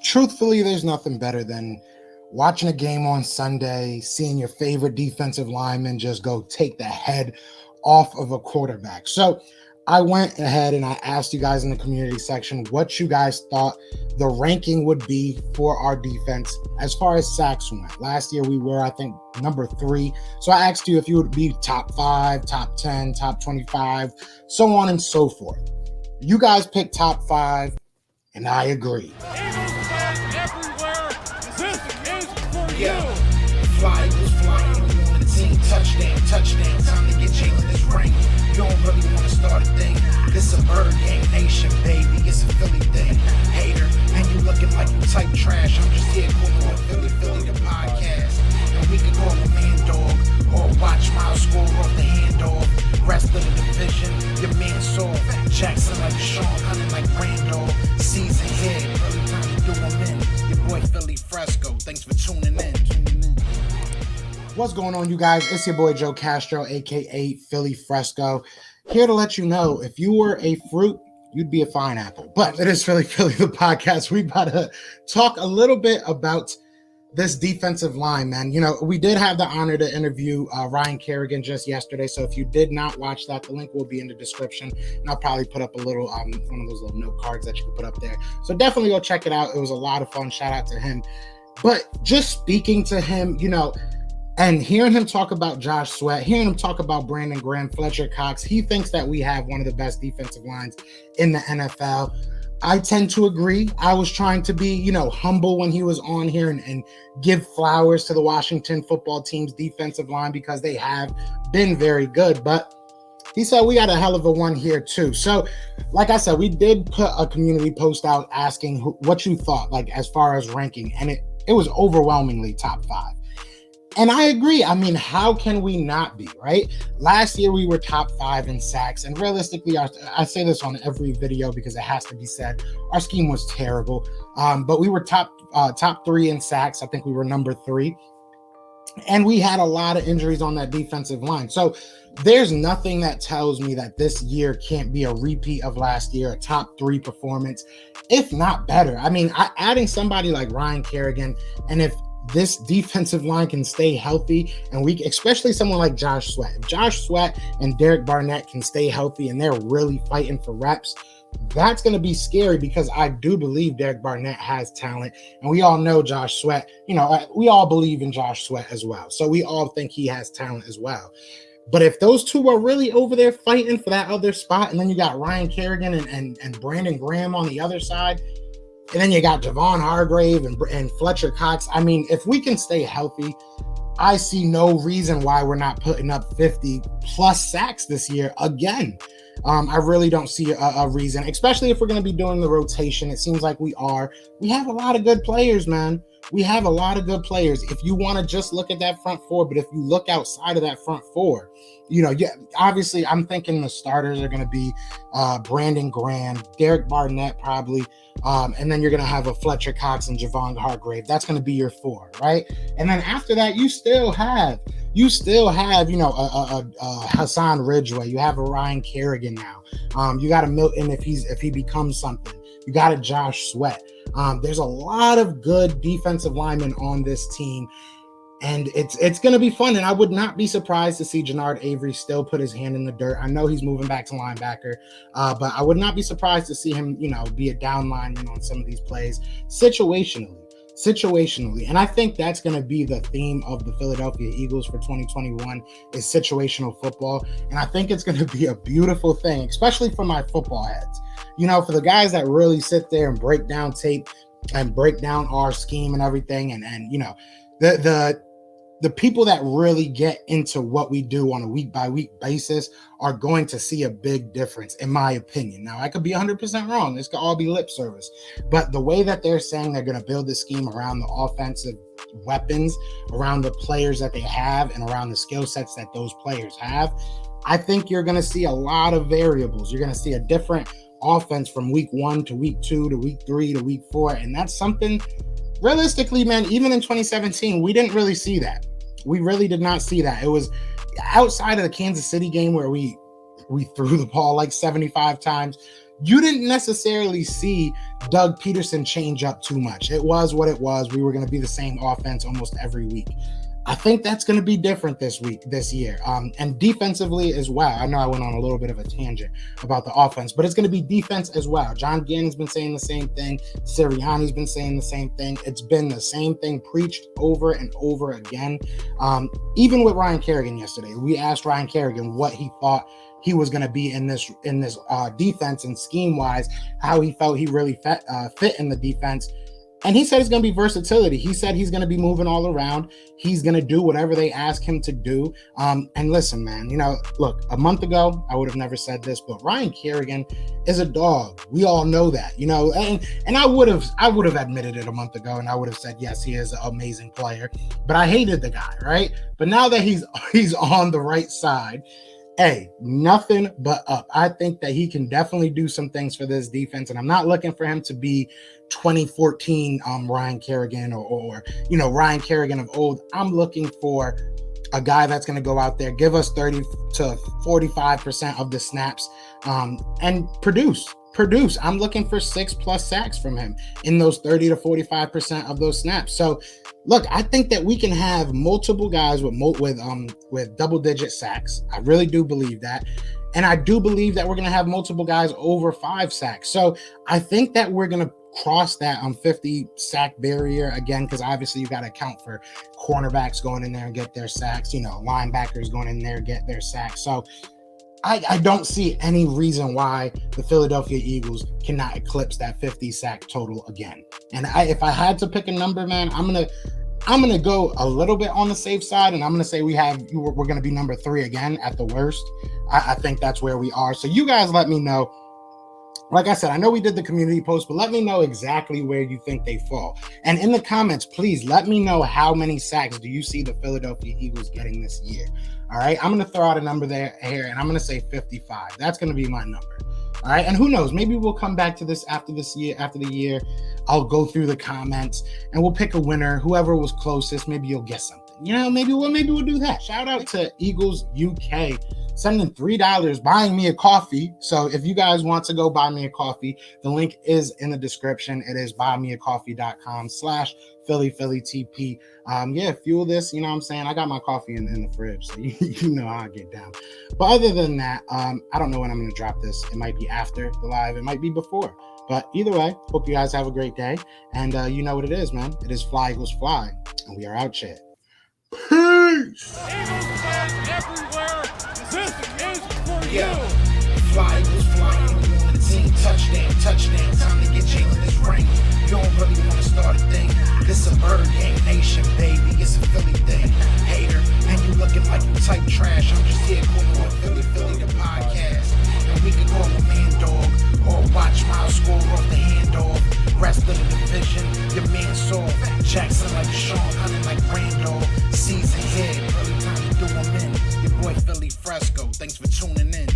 Truthfully, there's nothing better than watching a game on Sunday, seeing your favorite defensive lineman just go take the head off of a quarterback. So I went ahead and I asked you guys in the community section what you guys thought the ranking would be for our defense as far as sacks went. Last year we were, I think, number 3. So I asked you if you would be top 5, top 10, top 25, so on and so forth. You guys picked top 5, and I agree. Yeah, fly was flying on the team. Touchdown, time to get Jalen this ring. You don't really want to start a thing. This a bird game nation, baby. It's a Philly thing. Hater, and you looking like you type trash. I'm just here calling with Philly the podcast. And we can call a man dog or watch Miles score off the handoff. Rest of the division, your man saw Jackson like Sean, hunting like Randolph. Season here, early time to do them in. Your boy Philly Fresco. Thanks for tuning in. What's going on, you guys? It's your boy Joe Castro, aka Philly Fresco, here to let you know if you were a fruit, you'd be a fine apple. But it is Philly the podcast. We about to talk a little bit about this defensive line, man. You know, we did have the honor to interview Ryan Kerrigan just yesterday. So if you did not watch that, the link will be in the description. And I'll probably put up a little, one of those little note cards that you can put up there. So definitely go check it out. It was a lot of fun. Shout out to him. But just speaking to him, you know, and hearing him talk about Josh Sweat, hearing him talk about Brandon Graham, Fletcher Cox, he thinks that we have one of the best defensive lines in the NFL. I tend to agree. I was trying to be, you know, humble when he was on here and give flowers to the Washington football team's defensive line because they have been very good. But he said we got a hell of a one here too. So, like I said, we did put a community post out asking what you thought, like as far as ranking, and it was overwhelmingly top 5. And I agree. I mean, how can we not be, right? Last year, we were top 5 in sacks. And realistically, I say this on every video because it has to be said, our scheme was terrible. But we were top 3 in sacks. I think we were number 3. And we had a lot of injuries on that defensive line. So there's nothing that tells me that this year can't be a repeat of last year, a top 3 performance, if not better. I mean, adding somebody like Ryan Kerrigan, and if this defensive line can stay healthy, and especially someone like Josh Sweat. If Josh Sweat and Derek Barnett can stay healthy and they're really fighting for reps, that's going to be scary because I do believe Derek Barnett has talent. And we all know Josh Sweat, you know, we all believe in Josh Sweat as well. So we all think he has talent as well. But if those two are really over there fighting for that other spot, and then you got Ryan Kerrigan and Brandon Graham on the other side, and then you got Javon Hargrave and Fletcher Cox. I mean, if we can stay healthy, I see no reason why we're not putting up 50-plus sacks this year again. I really don't see a reason, especially if we're going to be doing the rotation. It seems like we are. We have a lot of good players, man. We have a lot of good players. If you want to just look at that front 4, but if you look outside of that front 4, you know, yeah, obviously I'm thinking the starters are going to be Brandon Graham, Derek Barnett probably, and then you're going to have a Fletcher Cox and Javon Hargrave. That's going to be your 4, right? And then after that, you still have, you know, a Hassan Ridgeway. You have a Ryan Kerrigan now. You got a Milton if he becomes something. You got a Josh Sweat. There's a lot of good defensive linemen on this team, and it's going to be fun. And I would not be surprised to see Jannard Avery still put his hand in the dirt. I know he's moving back to linebacker, but I would not be surprised to see him, you know, be a down lineman on some of these plays situationally. And I think that's going to be the theme of the Philadelphia Eagles for 2021 is situational football. And I think it's going to be a beautiful thing, especially for my football heads. You know, for the guys that really sit there and break down tape and break down our scheme and everything. And you know, the people that really get into what we do on a week by week basis are going to see a big difference, in my opinion. Now, I could be 100% wrong. This could all be lip service. But the way that they're saying they're going to build the scheme around the offensive weapons, around the players that they have, and around the skill sets that those players have, I think you're going to see a lot of variables. You're going to see a different offense from week 1 to week 2 to week 3 to week 4. And that's something, realistically, man, even in 2017, we didn't really see that. We really did not see that. It was outside of the Kansas City game where we threw the ball like 75 times. you didn't necessarily see Doug Peterson change up too much. It was what it was. We were going to be the same offense almost every week. I think that's going to be different this year. And defensively as well. I know I went on a little bit of a tangent about the offense, but it's going to be defense as well. John Gannon's been saying the same thing. Sirianni's been saying the same thing. It's been the same thing preached over and over again. Even with Ryan Kerrigan yesterday, we asked Ryan Kerrigan what he thought he was going to be in this defense and scheme-wise, how he felt he really fit in the defense. And he said it's going to be versatility. He said he's going to be moving all around. He's going to do whatever they ask him to do. And listen, man, look, a month ago, I would have never said this, but Ryan Kerrigan is a dog. We all know that, and I would have admitted it a month ago, and I would have said, yes, he is an amazing player, but I hated the guy, right? But now that he's on the right side, hey, nothing but up. I think that he can definitely do some things for this defense, and I'm not looking for him to be 2014 Ryan Kerrigan or Ryan Kerrigan of old. I'm looking for a guy that's going to go out there, give us 30 to 45% of the snaps, and produce. I'm looking for 6+ sacks from him in those 30 to 45% of those snaps. So look, I think that we can have multiple guys with double-digit sacks. I really do believe that. And I do believe that we're going to have multiple guys over 5 sacks. So I think that we're going to cross that 50 sack barrier again, because obviously you got to account for cornerbacks going in there and get their sacks, linebackers going in there and get their sacks. So I don't see any reason why the Philadelphia Eagles cannot eclipse that 50 sack total again. And if I had to pick a number, man, I'm gonna go a little bit on the safe side, and I'm gonna say we're gonna be number 3 again at the worst. I think that's where we are. So you guys let me know. Like I said, I know we did the community post, but let me know exactly where you think they fall. And in the comments, please let me know how many sacks do you see the Philadelphia Eagles getting this year. All right, I'm going to throw out a number here, and I'm going to say 55. That's going to be my number. All right, and who knows? Maybe we'll come back to this after the year. I'll go through the comments, and we'll pick a winner. Whoever was closest, maybe you'll get something. Maybe we'll do that. Shout out to Eagles UK, sending $3, buying me a coffee. So if you guys want to go buy me a coffee, the link is in the description. It is buymeacoffee.com/PhillyTP. Fuel this. You know what I'm saying? I got my coffee in the fridge, so you know how I get down. But other than that, I don't know when I'm going to drop this. It might be after the live. It might be before. But either way, hope you guys have a great day. And you know what it is, man. It is Fly Eagles Fly. And we are out, chat. Peace! Eagles fans everywhere, this is for you! Fly Eagles flying on the team. Touchdown. Time to get Jalen this ring. You don't really want to start a thing. This a bird gang nation, baby. It's a Philly thing. Hater, and you looking like you type trash. I'm just here calling on Philly the podcast. And we can call a man dog or watch Miles score off the handoff. Rest of the division, your man saw Jackson like Sean, hunting like Randall. Season here, early time to do them in. Your boy Philly Fresco. Thanks for tuning in.